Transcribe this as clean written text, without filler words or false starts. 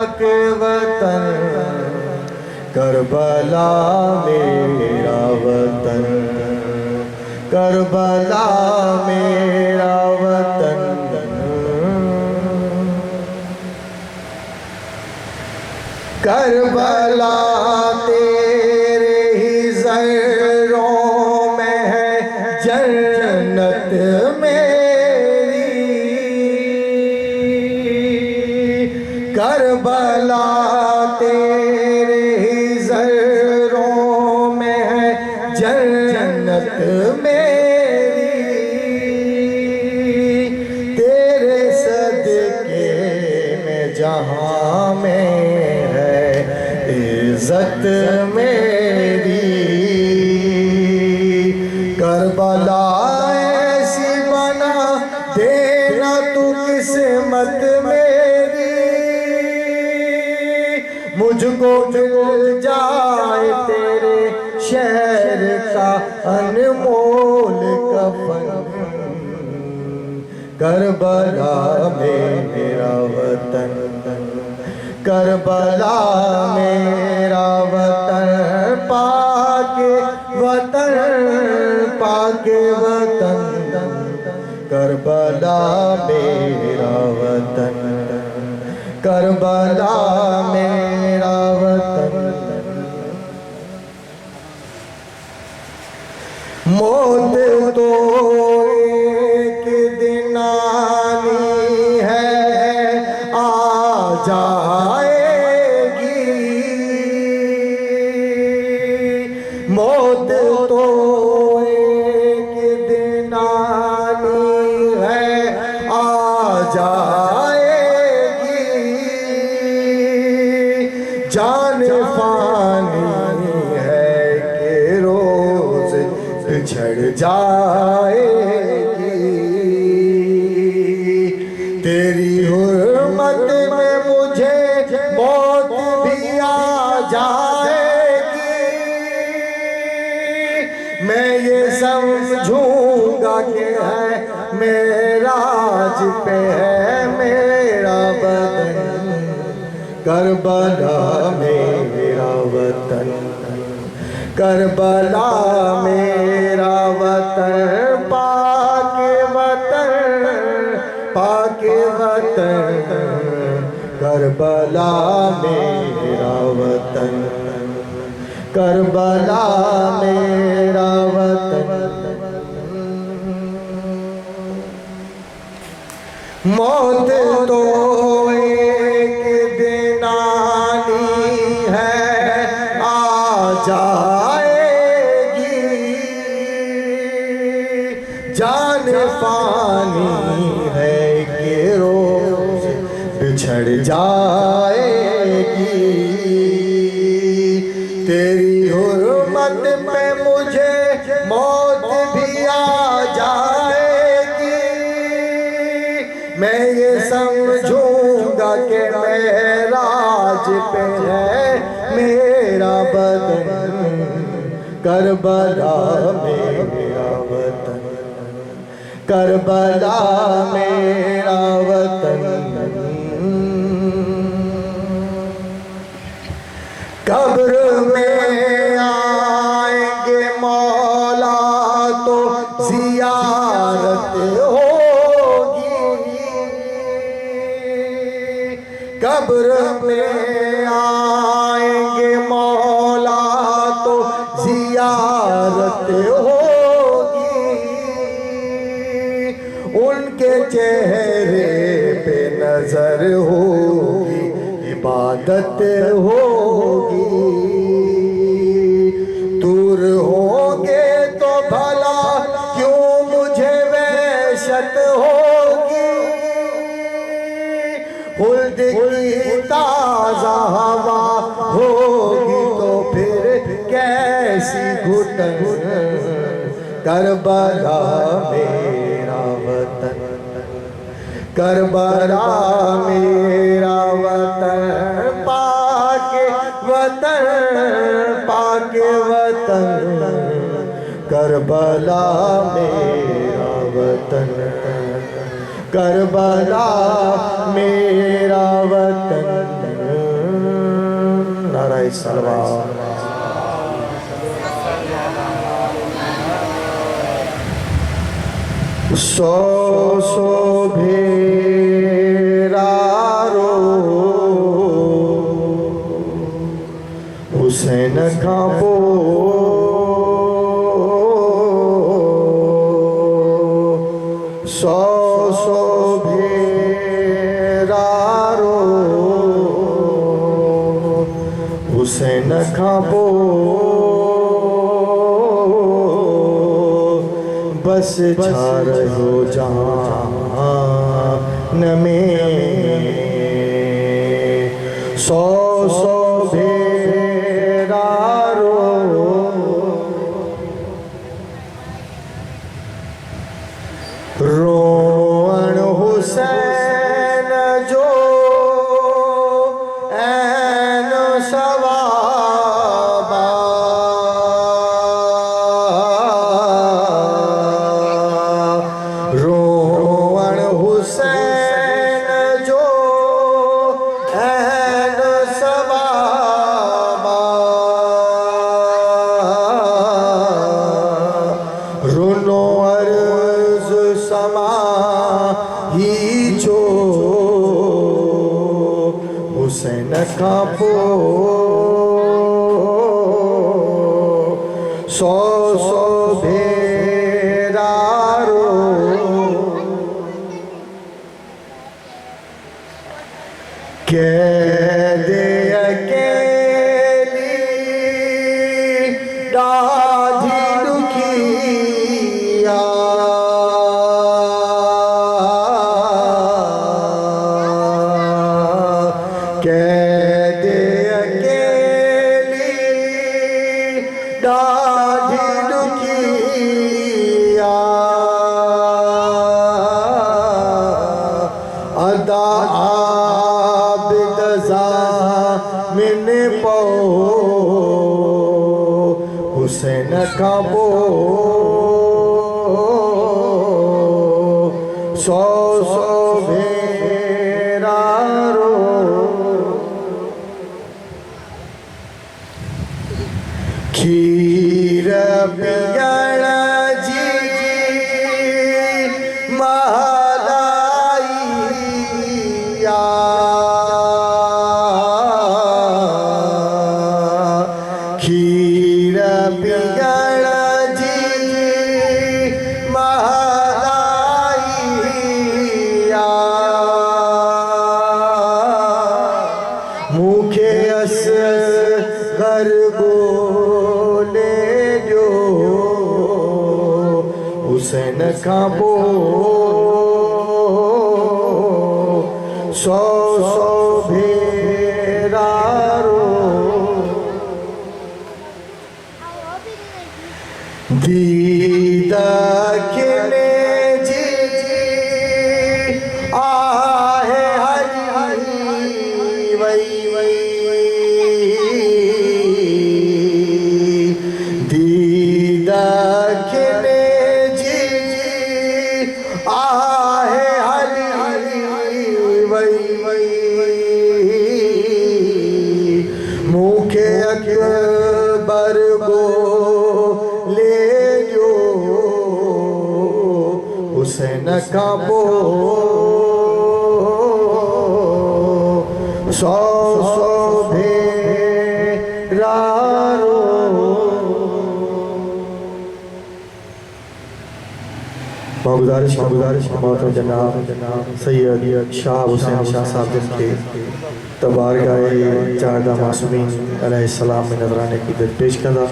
के वतन करबला मेरा वतन, करबला मेरा वतन। करबला तेरे ही ज़र्रों में है जन्नत मेरी, करबला तेरे ही ज़र्रों में है जन्नत मेरी, तेरे सदके में जहाँ में है इज़्ज़त मेरी। करबला ऐसी बना देना तू किस्मत मेरी, मुझको मिल जाए तेरे शहर का अनमोल कफन। करबला मेरा वतन, करबला मेरा वतन, पाके वतन, पाके वतन। करबला मेरा वतन, करबला मेरा वतन। मौत तो एक दिन आनी है, आ जाएगी। मौत तो एक दिन आनी है, आ जाएगी। जान फानी है कि रोज बिछड़ जाएगी, तेरी हुर्मत में मुझे मौत भी आ जाएगी। मैं ये समझूंगा कि है मेराज पे है मेरा बदन। करबला मेरा वतन, करबला मेरा वतन, पाके वतन, पाके वतन। करबला मेरा वतन, करबला मेरा वतन। मौत तो एक दिन आनी है, आ जाएगी। जान फानी है कि रोज बिछड़ जाएगी, तेरी हुर्मत पे मुझे मौत भी आ जाएगी। मैं ये समझूंगा कि मेराज पे है मेरा बदन। करबला मेरा वतन, करबला मेरा वतन। कब्र में आएंगे मौला तो ज़ियारत होगी, कब्र में आएंगे मौला तो ज़ियारत होगी। उनके चेहरे पे नजर होगी, इबादत होगी। दूर होंगे तो भला क्यों मुझे वहशत होगी। खुल्द की ताज़ा हवा होगी तो फिर कैसी घुटन। करबला मेरा वतन, करबला मेरा वतन, पाके वतन, पाके वतन। करबला मेरा वतन, करबला मेरा वतन। नारा सलवात। सौ सौ भेरारो हुसैन खां पोइ सौ सौ भेरारो हुसैन खां पोइ बस छा रहियो जहान में सौ सौ भेरारो रोअण हुसैन जो ऐन सवाबा रोअण हुसैन जो ऐन सवाबा रुनो अर्ज़ समा ही जो हुसैन खां पोइ सौ सौ भेरारो कैद अकेली ॾाढी ॾुखिया कैद अकेली ॾाढी ॾुखिया अदा आबिद ज़ामिन पो हुसैन खां पोइ सौ सौ भेरारो खीर पियण जी महलाइया खीर पियण जी महलाइया मूंखे असगर बोले ॾियो हुसैन खां पोइ सौ सौ भेरारो दीद खिले जी आहे हरी वई दीद खिले जी आहे हरी वई मूंखे अकबर बोले ॾियो हुसैन खां पोइ सौ सौ भेरारो गुजारिश मोहतरम जनाब सैयद शाह हुसैन शाह साहब जिनके तबारगाह चारदा मासूमीन अलैहिस्सलाम में नजराने की पेश कंदा।